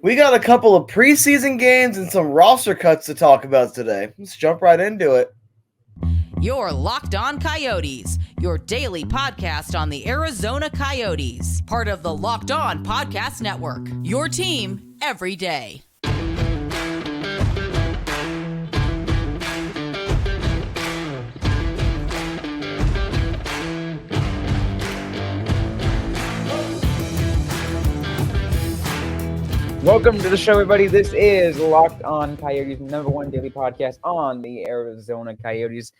We got a couple of preseason games and some roster cuts to talk about today. Let's jump right into it. You're Locked On Coyotes, your daily podcast on the Arizona Coyotes, part of the Locked On Podcast Network, your team every day. Welcome to the show, everybody. This is Locked On Coyotes, number one daily podcast on the Arizona Coyotes.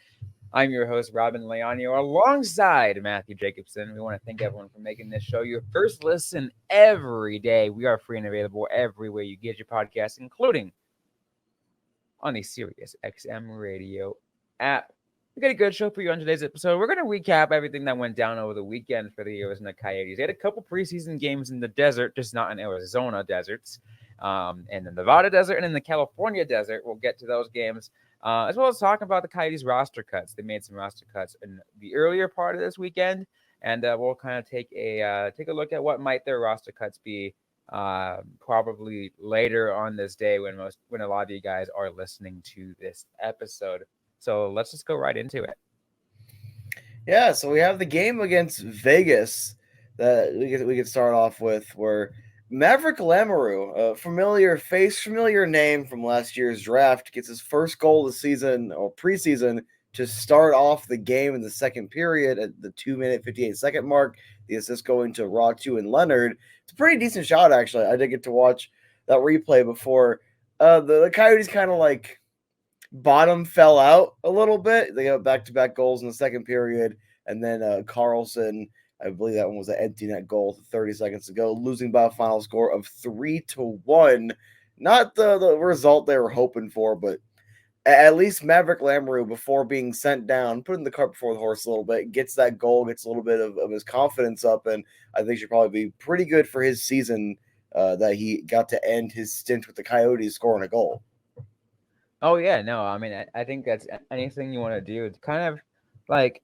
I'm your host, Robyn Leonio, alongside Matthew Jacobson. We want to thank everyone for making this show your first listen every day. We are free and available everywhere you get your podcasts, including on the Sirius XM radio app. We got a good show for you on today's episode. We're going to recap everything that went down over the weekend for the Arizona Coyotes. They had a couple preseason games in the desert, just not in Arizona deserts, and the Nevada desert and in the California desert. We'll get to those games, as well as talking about the Coyotes roster cuts. They made some roster cuts in the earlier part of this weekend, and we'll kind of take a look at what might their roster cuts be probably later on this day when a lot of you guys are listening to this episode. So let's just go right into it. Yeah, so we have the game against Vegas that we could start off with, where Maverick Lamoureux, a familiar face, familiar name from last year's draft, gets his first goal of the season or preseason to start off the game in the second period at the 2-minute 58-second mark. The assist going to Ratu and Leonard. It's a pretty decent shot, actually. I did get to watch that replay before. The Coyotes kind of like bottom fell out a little bit. They got back-to-back goals in the second period, and then Carlson, I believe that one was an empty net goal 30 seconds ago, losing by a final score of 3-1. Not the result they were hoping for, but at least Maverick Lamoureux, before being sent down, putting the cart before the horse a little bit, gets that goal, gets a little bit of his confidence up, and I think should probably be pretty good for his season that he got to end his stint with the Coyotes scoring a goal. Oh, yeah, no, I mean, I think that's anything you want to do. It's kind of like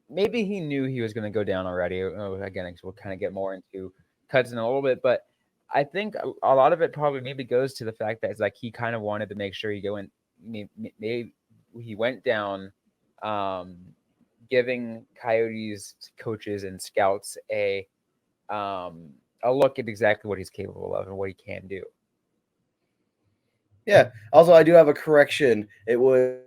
maybe he knew he was going to go down already. Again, we'll kind of get more into cuts in a little bit, but I think a lot of it probably maybe goes to the fact that it's like he kind of wanted to make sure he go in. Maybe he went down, giving Coyotes coaches and scouts a look at exactly what he's capable of and what he can do. Yeah. Also, I do have a correction. It was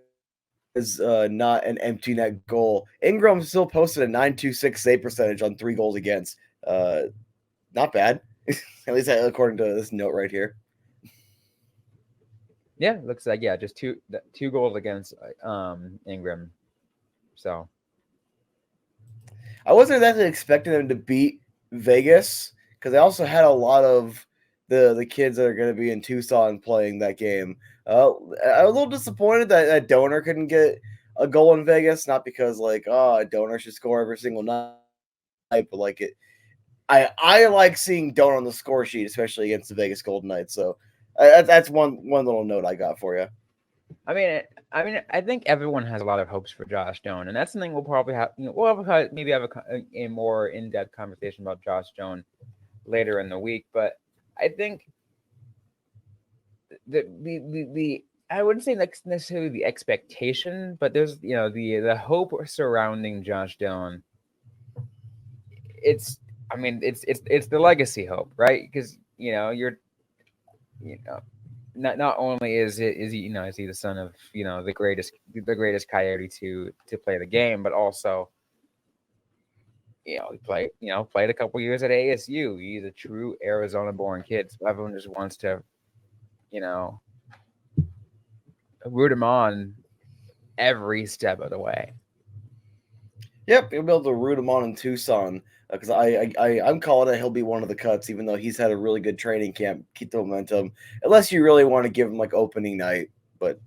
not an empty net goal. Ingram still posted a .926 save percentage on 3 goals against. Not bad. At least according to this note right here. Yeah, looks like just two goals against Ingram. So I wasn't exactly expecting them to beat Vegas because they also had a lot of the kids that are going to be in Tucson playing that game. I'm a little disappointed that Donor couldn't get a goal in Vegas, not because Donor should score every single night, but like it. I like seeing Donor on the score sheet, especially against the Vegas Golden Knights. So that's one little note I got for you. I mean, I think everyone has a lot of hopes for Josh Doan, and that's something we'll probably have. We'll maybe have a more in-depth conversation about Josh Doan later in the week, but I think the I wouldn't say necessarily the expectation, but there's the hope surrounding Josh Doan. It's the legacy hope, right? Because not only is he the son of the greatest Coyote to play the game, but also he played a couple years at ASU. He's a true Arizona-born kid, so everyone just wants to root him on every step of the way. Yep, you'll be able to root him on in Tucson because I'm calling it he'll be one of the cuts, even though he's had a really good training camp. Keep the momentum, unless you really want to give him like opening night. But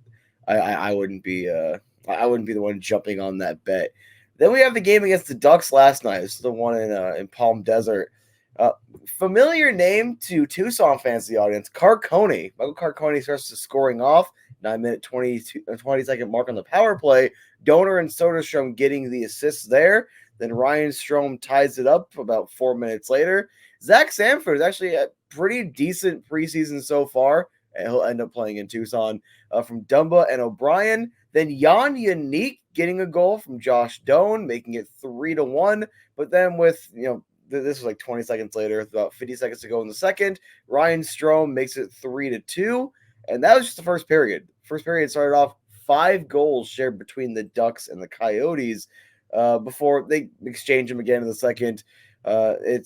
I wouldn't be the one jumping on that bet. Then we have the game against the Ducks last night. It's the one in Palm Desert. Familiar name to Tucson fans, the audience, Carcone. Michael Carcone starts to scoring off. 9-minute 20-second mark on the power play. Donor and Soderstrom getting the assists there. Then Ryan Strome ties it up about 4 minutes later. Zach Sanford is actually a pretty decent preseason so far, and he'll end up playing in Tucson from Dumba and O'Brien. Then Jan Yannick getting a goal from Josh Doan, making it 3-1. But then with, this was like 20 seconds later, about 50 seconds to go in the second, Ryan Strome makes it 3-2. And that was just the first period. First period started off 5 goals shared between the Ducks and the Coyotes before they exchange them again in the second. I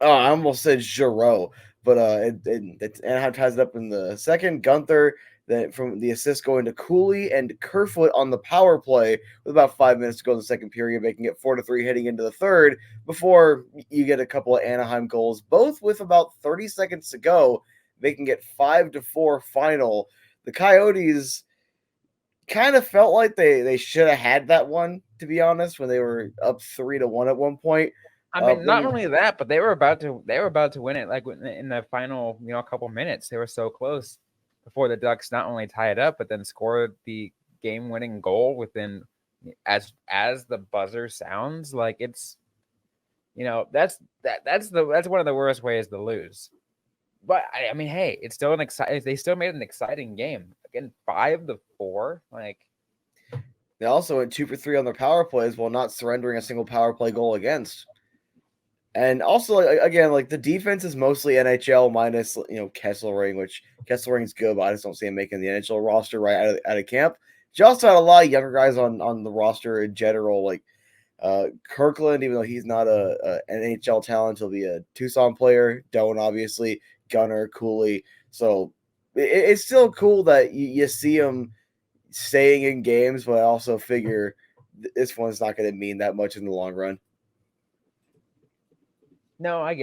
almost said Giroux, but Anaheim ties it up in the second. Gunther, then from the assist going to Cooley and Kerfoot on the power play with about 5 minutes to go in the second period, making it 4-3 heading into the third before you get a couple of Anaheim goals, both with about 30 seconds to go, making it 5-4 final. The Coyotes kind of felt like they should have had that one, to be honest, when they were up 3-1 at one point. I mean, not only that, but they were about to win it like in the final, couple minutes. They were so close before the Ducks not only tie it up, but then scored the game-winning goal within as the buzzer sounds. Like it's, that's one of the worst ways to lose. But I mean, hey, it's still they still made an exciting game. Again, 5-4. Like they also went 2 for 3 on their power plays while not surrendering a single power play goal against. And also, again, like the defense is mostly NHL minus, Kesselring, which Kesselring's good, but I just don't see him making the NHL roster right out of camp. You also had a lot of younger guys on the roster in general, like Kirkland, even though he's not an NHL talent, he'll be a Tucson player. Doan, obviously, Gunner, Cooley. So it's still cool that you see him staying in games, but I also figure this one's not going to mean that much in the long run. No, I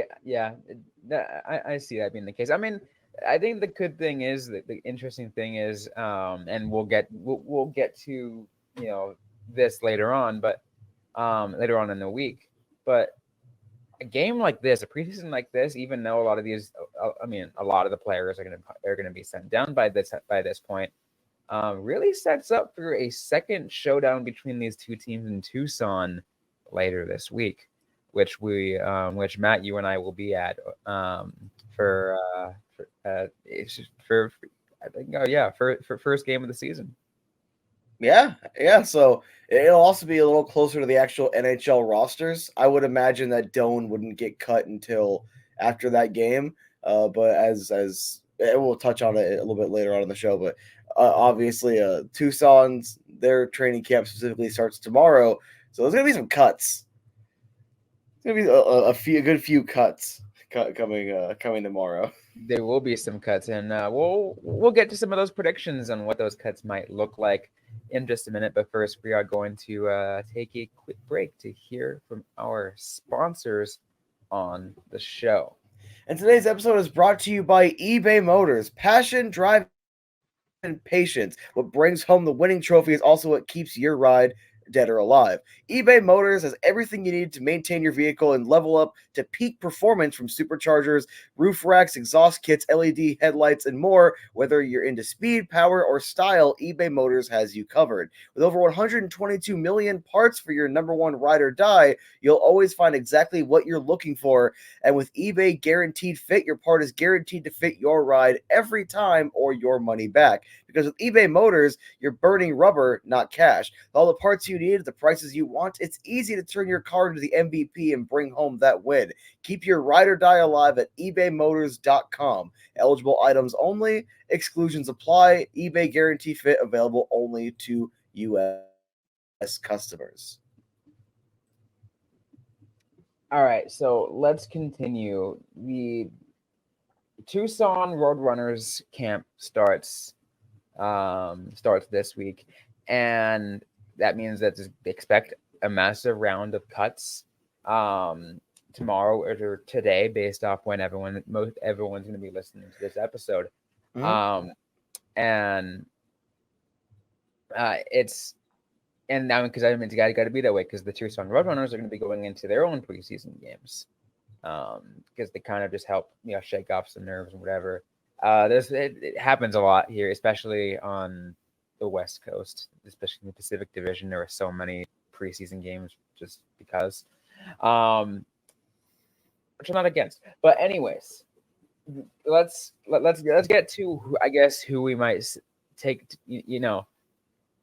see that being the case. I mean, I think the good thing is that the interesting thing is, and we'll get to this later on, but later on in the week. But a game like this, a preseason like this, even though a lot of the players are gonna be sent down by this point, really sets up for a second showdown between these two teams in Tucson later this week. Which Matt, you and I will be at for first game of the season. Yeah. So it'll also be a little closer to the actual NHL rosters. I would imagine that Doan wouldn't get cut until after that game. But as we'll touch on it a little bit later on in the show, but obviously Tucson's their training camp specifically starts tomorrow, so there's gonna be some cuts. Gonna be a good few cuts coming tomorrow. There will be some cuts, and we'll get to some of those predictions on what those cuts might look like in just a minute. But first, we are going to take a quick break to hear from our sponsors on the show. And today's episode is brought to you by eBay Motors. Passion, drive, and patience. What brings home the winning trophy is also what keeps your ride dead or alive. eBay Motors has everything you need to maintain your vehicle and level up to peak performance, from superchargers, roof racks, exhaust kits, LED headlights, and more. Whether you're into speed, power, or style, eBay Motors has you covered. With over 122 million parts for your number one ride or die, you'll always find exactly what you're looking for. And with eBay Guaranteed Fit, your part is guaranteed to fit your ride every time or your money back. Because with eBay Motors, you're burning rubber, not cash. With all the parts you need at the prices you want, it's easy to turn your car into the MVP and bring home that win. Keep your ride or die alive at ebaymotors.com. Eligible items only. Exclusions apply. eBay Guarantee Fit available only to U.S. customers. All right, so let's continue. The Tucson Roadrunners camp starts this week, and that means that expect a massive round of cuts tomorrow or today, based off when everyone's going to be listening to this episode. Mm-hmm. And now, because it's got to be that way, because the Tucson Roadrunners are going to be going into their own preseason games, because they kind of just help shake off some nerves and whatever. It happens a lot here, especially on the West Coast, especially in the Pacific Division. There are so many preseason games just because. which I'm not against. But anyways, let's get to, I guess, who we might take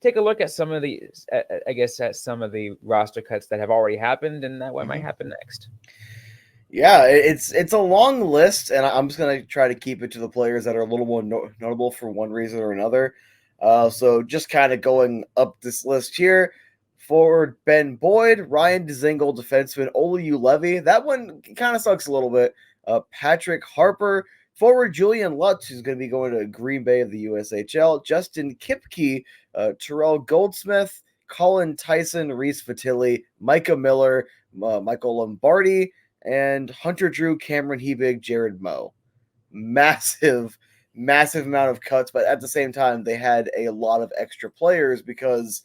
take a look at some of the at some of the roster cuts that have already happened and that what might happen next. Yeah, it's a long list, and I'm just gonna try to keep it to the players that are a little more notable for one reason or another. So just kind of going up this list here. Forward Ben Boyd, Ryan Dzingel, defenseman Olu Levy. That one kind of sucks a little bit. Patrick Harper, forward Julian Lutz, who's going to be going to Green Bay of the USHL. Justin Kipke, Terrell Goldsmith, Colin Tyson, Reese Fatilli, Micah Miller, Michael Lombardi, and Hunter Drew, Cameron Hebig, Jared Moe. Massive amount of cuts, but at the same time, they had a lot of extra players because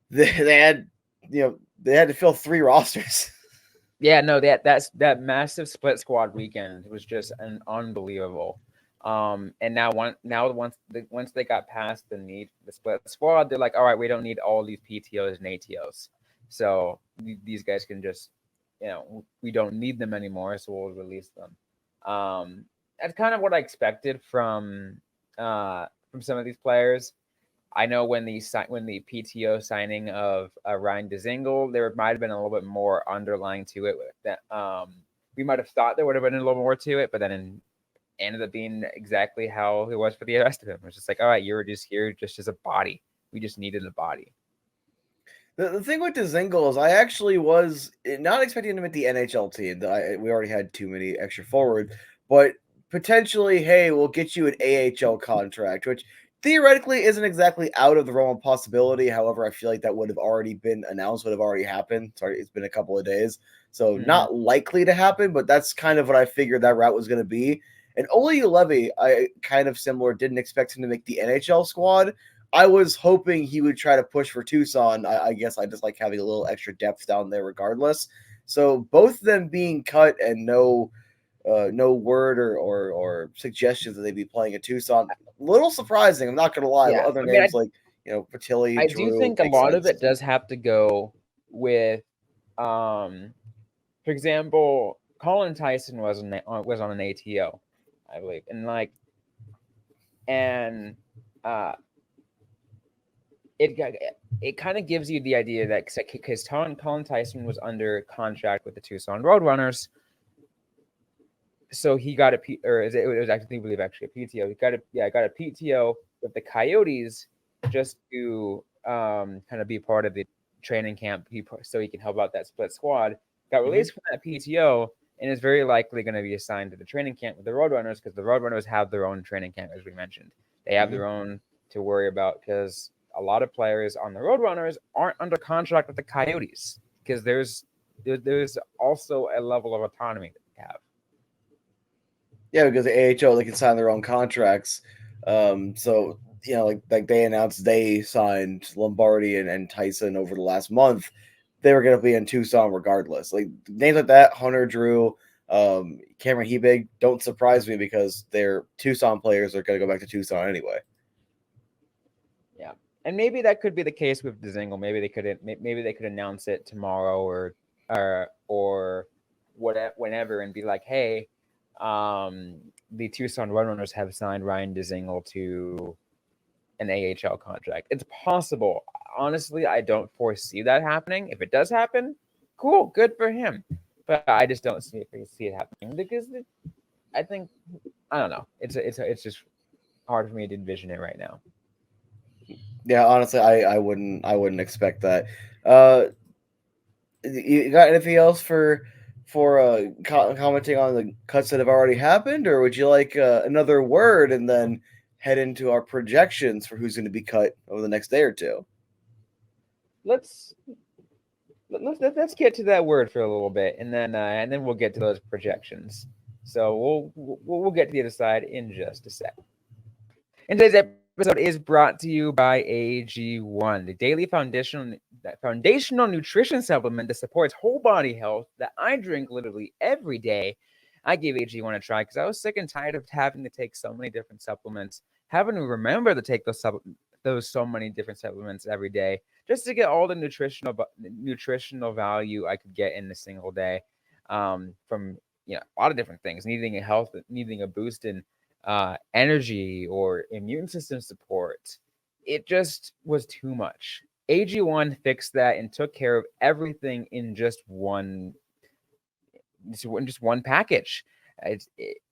they had they had to fill 3 rosters. Yeah, no, that massive split squad weekend was just unbelievable. And now once they got past the split squad, they're like, all right, we don't need all these PTOs and ATOs, so these guys can just, we don't need them anymore, so we'll release them. That's kind of what I expected from some of these players. I know when the PTO signing of Ryan Dzingel, there might have been a little bit more underlying to it. That we might have thought there would have been a little more to it, but then it ended up being exactly how it was for the rest of them. It was just like, all right, you were just here just as a body. We just needed a body. The thing with Dzingel is I actually was not expecting him to make the NHL team. We already had too many extra forward, but potentially, hey, we'll get you an AHL contract, which theoretically isn't exactly out of the realm of possibility. However, I feel like that would have already been announced, would have already happened. Sorry, it's been a couple of days. So not likely to happen, but that's kind of what I figured that route was going to be. And Olu Levy, I kind of similar, didn't expect him to make the NHL squad. I was hoping he would try to push for Tucson. I guess I just like having a little extra depth down there regardless. So both of them being cut and no word or suggestions that they'd be playing at Tucson. A little surprising. I'm not going to lie. Yeah, Other names like Fatilli, I Drew, do think a lot of it does have to go with, for example, Colin Tyson was on an ATO, I believe, it kind of gives you the idea that because Colin Tyson was under contract with the Tucson Roadrunners, so he got it was actually, I believe, actually a PTO. He got a PTO with the Coyotes just to kind of be part of the training camp, so he can help out that split squad. Got released from that PTO and is very likely going to be assigned to the training camp with the Roadrunners, because the Roadrunners have their own training camp, as we mentioned. They have their own to worry about, because a lot of players on the Roadrunners aren't under contract with the Coyotes, because there's also a level of autonomy that they have. Yeah, because the AHL, they can sign their own contracts. So like they announced they signed Lombardi and Tyson over the last month. They were going to be in Tucson regardless. Like names like that, Hunter Drew, Cameron Hebig, don't surprise me because their Tucson players are going to go back to Tucson anyway. Yeah, and maybe that could be the case with Dzingel. Maybe they could announce it tomorrow or whatever, whenever, and be like, hey, the Tucson Roadrunners have signed Ryan Dzingel to an AHL contract. It's possible. Honestly, I don't foresee that happening. If it does happen, cool, good for him. But I just don't see it happening, because I don't know. It's just hard for me to envision it right now. Yeah, honestly, I wouldn't expect that. You got anything else for commenting on the cuts that have already happened, or would you like another word and then head into our projections for who's going to be cut over the next day or two? Let's get to that word for a little bit, and then we'll get to those projections. So we'll get to the other side in just a sec. And today's episode is brought to you by AG1, the daily foundational nutrition supplement that supports whole body health that I drink literally every day. I gave AG1 a try because I was sick and tired of having to take so many different supplements, having to remember to take those so many different supplements every day just to get all the nutritional value I could get in a single day. from a lot of different things, needing a boost in energy or immune system support. It just was too much. AG1 fixed that and took care of everything in just one package.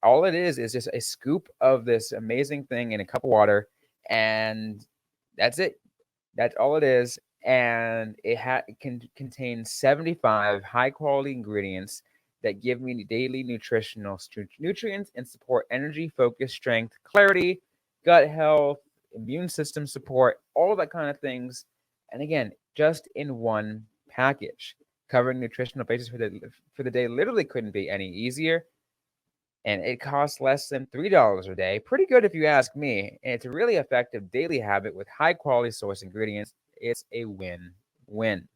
All it is just a scoop of this amazing thing in a cup of water, and that's it. That's all it is. And it can contain 75 high quality ingredients that give me daily nutritional nutrients and support energy, focus, strength, clarity, gut health, immune system support, all that kind of things. And again, just in one package. Covering nutritional basis for the day literally couldn't be any easier. And it costs less than $3 a day. Pretty good if you ask me. And it's a really effective daily habit with high quality source ingredients. It's a win-win.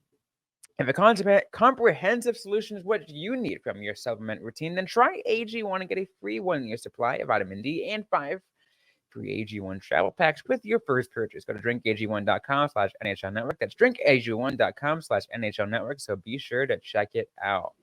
If a comprehensive solution is what you need from your supplement routine, then try AG1 and get a free 1-year supply of vitamin D and 5 free AG1 travel packs with your first purchase. Go to drinkag1.com/NHL Network. That's drinkag1.com/NHL Network. So be sure to check it out.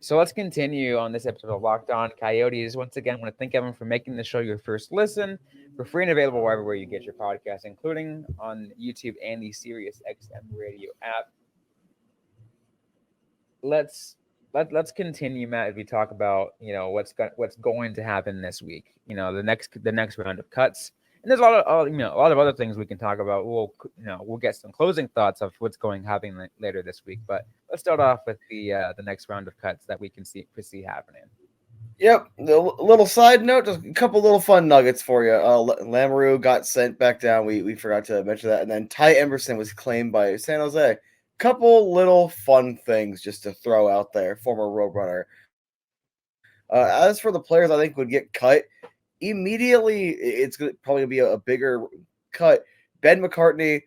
So let's continue on this episode of Locked On Coyotes. Once again, I want to thank everyone for making the show your first listen. We're free and available wherever you get your podcast, including on YouTube and the Sirius XM radio app. Let's continue, Matt, as we talk about what's going to happen this week. The next round of cuts, and there's a lot of other things we can talk about. We'll get some closing thoughts of what's going to happen later this week. But let's start off with the next round of cuts that we can foresee happening. Yep. A little side note, just a couple little fun nuggets for you. Lamoureux got sent back down. We forgot to mention that, and then Ty Emerson was claimed by San Jose. Couple little fun things just to throw out there. Former Roadrunner. As for the players I think would get cut immediately, it's probably gonna be a bigger cut. Ben McCartney,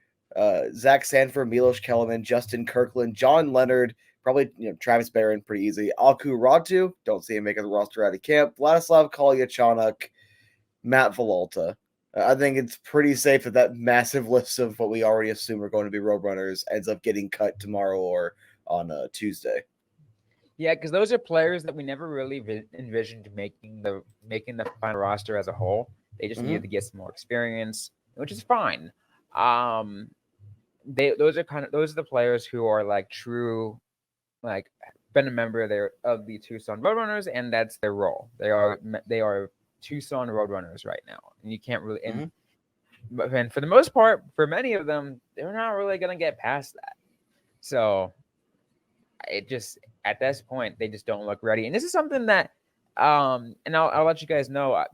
Zach Sanford, Milos Kellerman, Justin Kirkland, John Leonard, probably Travis Barron, pretty easy. Aku Ratu, don't see him making the roster out of camp. Vladislav Kolyachonok, Matt Villalta. I think it's pretty safe that massive list of what we already assume are going to be Roadrunners ends up getting cut tomorrow or on Tuesday. Yeah, because those are players that we never really envisioned making the final roster as a whole. They just needed to get some more experience, which is fine. Those are the players who are like true, like been a member of the Tucson Roadrunners, and that's their role. They are Tucson Roadrunners right now, and you can't really. And for the most part, for many of them, they're not really going to get past that. So it just at this point they just don't look ready. And this is something that, and I'll let you guys know.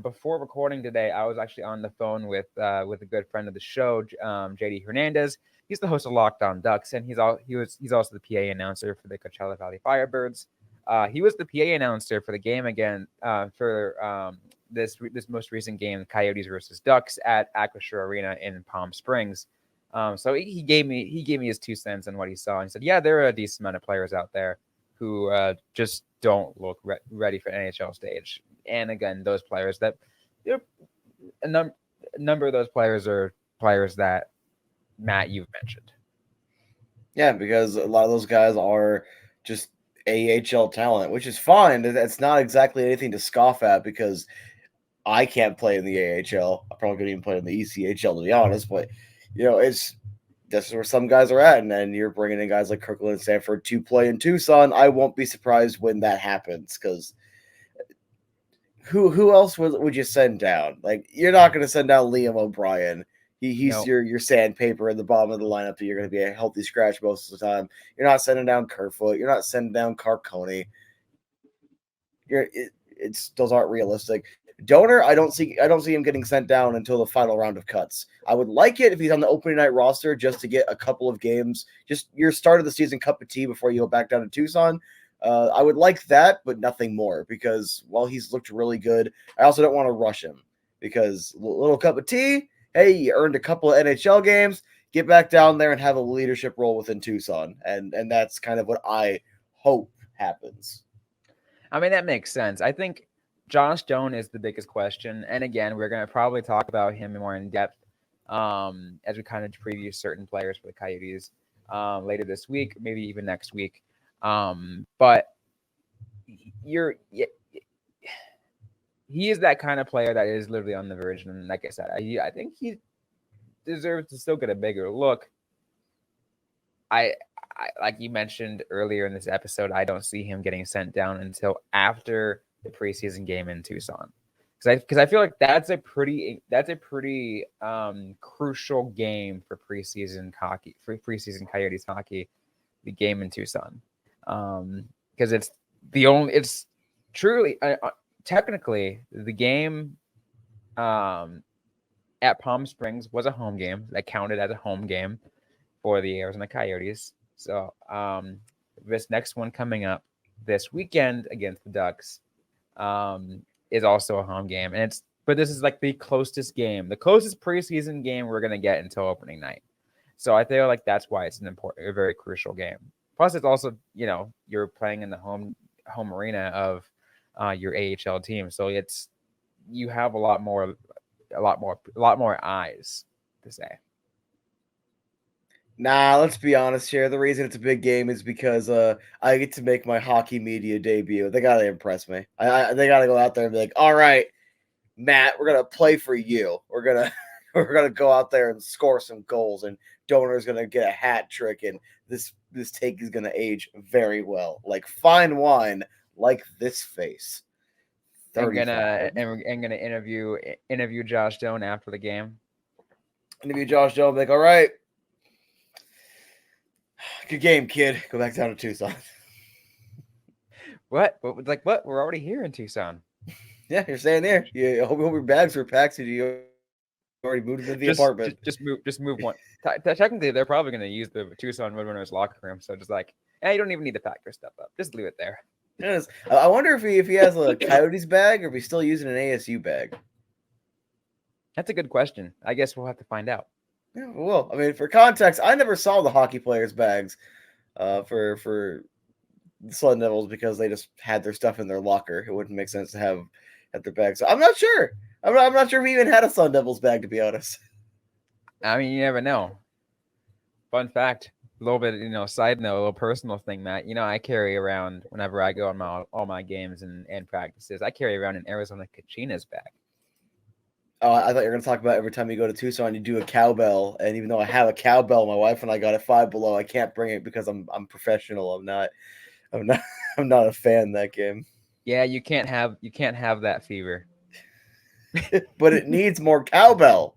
Before recording today, I was actually on the phone with a good friend of the show, JD Hernandez. He's the host of Locked On Ducks, and he's also the PA announcer for the Coachella Valley Firebirds. He was the PA announcer for the game again for this most recent game, Coyotes versus Ducks at Acrisure Arena in Palm Springs. So he gave me his 2 cents on what he saw, and he said, "Yeah, there are a decent amount of players out there who just don't look ready for NHL stage." And again, those players a number of those players are players that Matt you've mentioned. Yeah, because a lot of those guys are just AHL talent, which is fine. That's not exactly anything to scoff at because I can't play in the AHL. I probably couldn't even play in the ECHL, to be honest. But, that's where some guys are at. And then you're bringing in guys like Kirkland and Sanford to play in Tucson. I won't be surprised when that happens because who else would you send down? Like, you're not going to send down Liam O'Brien. He's your sandpaper at the bottom of the lineup that you're going to be a healthy scratch most of the time. You're not sending down Kerfoot. You're not sending down Carcone. Those aren't realistic. Donor, I don't see him getting sent down until the final round of cuts. I would like it if he's on the opening night roster just to get a couple of games, just your start of the season cup of tea before you go back down to Tucson. I would like that, but nothing more because while he's looked really good, I also don't want to rush him because a little cup of tea. Hey, you earned a couple of NHL games. Get back down there and have a leadership role within Tucson, and that's kind of what I hope happens. I mean, that makes sense. I think Josh Doan is the biggest question. And again, we're going to probably talk about him more in depth as we kind of preview certain players for the Coyotes. later this week, maybe even next week. But he is that kind of player that is literally on the verge. And like I said, I think he deserves to still get a bigger look. I like you mentioned earlier in this episode, I don't see him getting sent down until after the preseason game in Tucson. Because I feel like that's a pretty crucial game for preseason hockey, for preseason Coyotes hockey, the game in Tucson. Because it's truly technically the game at Palm Springs was a home game that counted as a home game for the Arizona Coyotes. So this next one coming up this weekend against the Ducks is also a home game, but this is like the closest preseason game we're gonna get until opening night. So I feel like that's why it's a very crucial game. Plus, it's also you're playing in the home arena of your AHL team, so you have a lot more eyes to say. Nah, let's be honest here. The reason it's a big game is because I get to make my hockey media debut. They gotta impress me. They gotta go out there and be like, "All right, Matt, we're gonna play for you. We're gonna go out there and score some goals, and Donor's gonna get a hat trick, and this take is gonna age very well, like fine wine, like this face." I'm gonna interview Josh Doan after the game. Interview Josh Doan, like, "All right. Good game, kid. Go back down to Tucson." What? Like what? We're already here in Tucson. Yeah, you're staying there. I hope your bags were packed. So you already moved into the apartment. Just move one. Technically, they're probably going to use the Tucson Roadrunners locker room. So just like, you don't even need to pack your stuff up. Just leave it there. Yes. I wonder if he has a Coyotes bag or if he's still using an ASU bag. That's a good question. I guess we'll have to find out. Yeah, well, I mean, for context, I never saw the hockey players' bags for the Sun Devils because they just had their stuff in their locker. It wouldn't make sense to have their bags. So I'm not sure. I'm not sure if he even had a Sun Devils bag, to be honest. I mean, you never know. Fun fact, a little bit, side note, a little personal thing, Matt. I carry around whenever I go on all my games and practices. I carry around an Arizona Kachinas bag. Oh, I thought you were going to talk about every time you go to Tucson, you do a cowbell. And even though I have a cowbell, my wife and I got it Five Below. I can't bring it because I'm professional. I'm not a fan of that game. Yeah, you can't have that fever. But it needs more cowbell.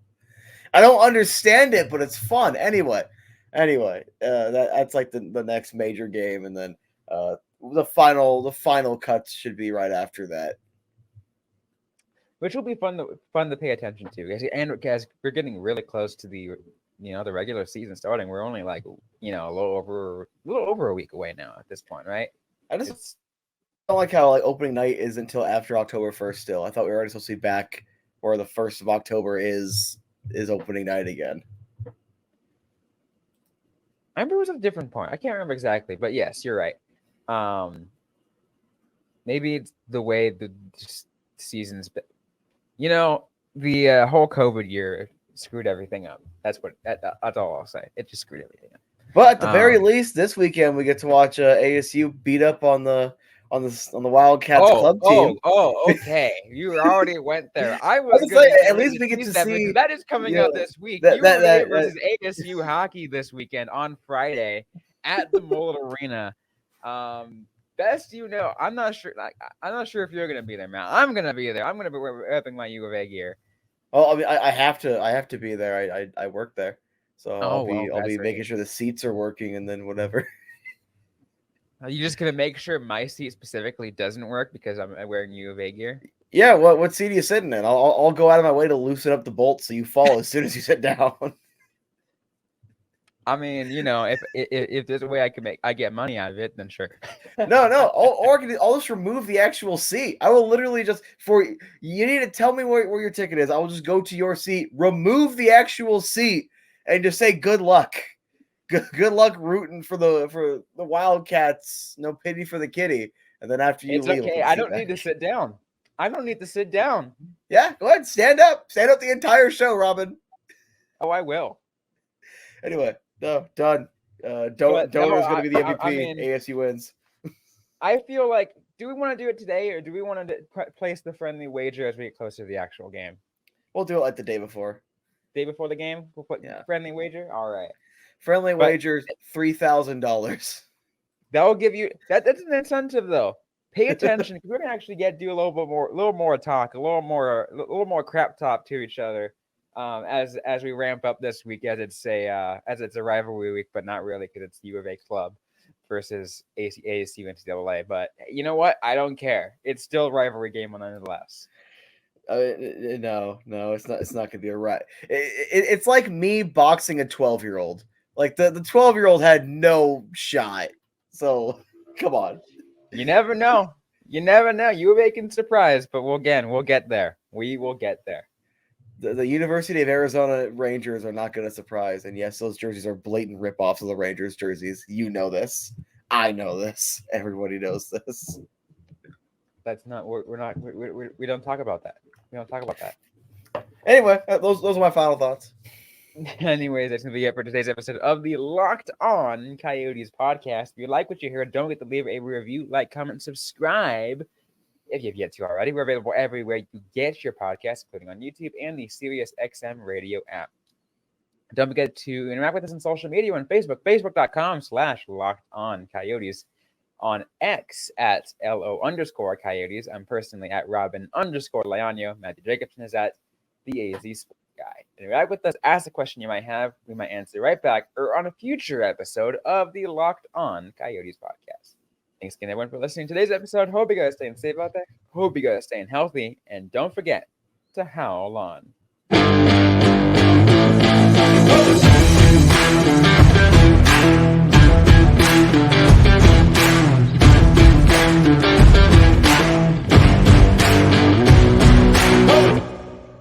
I don't understand it, but it's fun. Anyway, that's like the next major game, and then the final cuts should be right after that. Which will be fun to pay attention to, and as we're getting really close to the the regular season starting. We're only like a little over a week away now at this point, right? I just don't like how opening night is until after October 1st. Still, I thought we were already supposed to be back where the 1st of October is opening night again. I remember it was at a different point. I can't remember exactly, but yes, you're right. Maybe it's the way the season's been. The whole COVID year screwed everything up. That's all I'll say. It just screwed everything up. But at the very least, this weekend we get to watch ASU beat up on the Wildcats club team. Oh, okay. You already went there. I was going to say, at least we get to see that is coming out this week. UVA versus ASU hockey this weekend on Friday at the Mullet Arena. Best I'm not sure. I'm not sure if you're gonna be there, Matt. I'm gonna be there. I'm gonna be repping my U of A gear. Well, I mean, I have to be there. I work there, so I'll be making sure the seats are working and then whatever. Are you just gonna make sure my seat specifically doesn't work because I'm wearing U of A gear? Yeah. What seat are you sitting in? I'll go out of my way to loosen up the bolts so you fall as soon as you sit down. I mean, if there's a way I get money out of it, then sure. No. Or I'll just remove the actual seat. I will literally you need to tell me where your ticket is. I will just go to your seat, remove the actual seat, and just say good luck. Good luck rooting for the Wildcats. No pity for the kitty. And then after you leave, okay. I don't need to sit down. I don't need to sit down. Yeah, go ahead. Stand up. Stand up the entire show, Robyn. Oh, I will. Anyway. No, done. Donor's going to be the MVP. I mean, ASU wins. I feel like, do we want to do it today, or do we want to place the friendly wager as we get closer to the actual game? We'll do it like the day before. Day before the game? We'll put friendly wager? All right. Friendly wagers, $3,000. That'll give you that's an incentive though. Pay attention because we're gonna actually do a little more talk, a little more crap talk to each other, as we ramp up this week, as it's a rivalry week, but not really because it's U of A club versus ASU NCAA. But you know what? I don't care. It's still a rivalry game nonetheless. No, it's not. It's not gonna be a right. It's like me boxing a 12-year-old. Like the 12-year-old had no shot. So come on. You never know. You never know. U of A can surprise, but we'll get there. We will get there. The University of Arizona Rangers are not going to surprise. And yes, those jerseys are blatant ripoffs of the Rangers jerseys. You know this. I know this. Everybody knows this. That's not. We don't talk about that. We don't talk about that. Anyway, those are my final thoughts. Anyways, that's going to be it for today's episode of the Locked On Coyotes podcast. If you like what you heard, don't forget to leave a review, like, comment, subscribe. If you've yet to already, we're available everywhere you get your podcast, including on YouTube and the SiriusXM radio app. Don't forget to interact with us on social media on Facebook, facebook.com/LockedOnCoyotes, on X at @LO_Coyotes. I'm personally at Robyn_Leano. Matthew Jacobson is at the AZ Sports Guy. Interact with us, ask a question you might have. We might answer right back or on a future episode of the Locked On Coyotes podcast. Thanks again, everyone, for listening to today's episode. Hope you guys staying safe out there. Hope you guys staying healthy. And don't forget to howl on.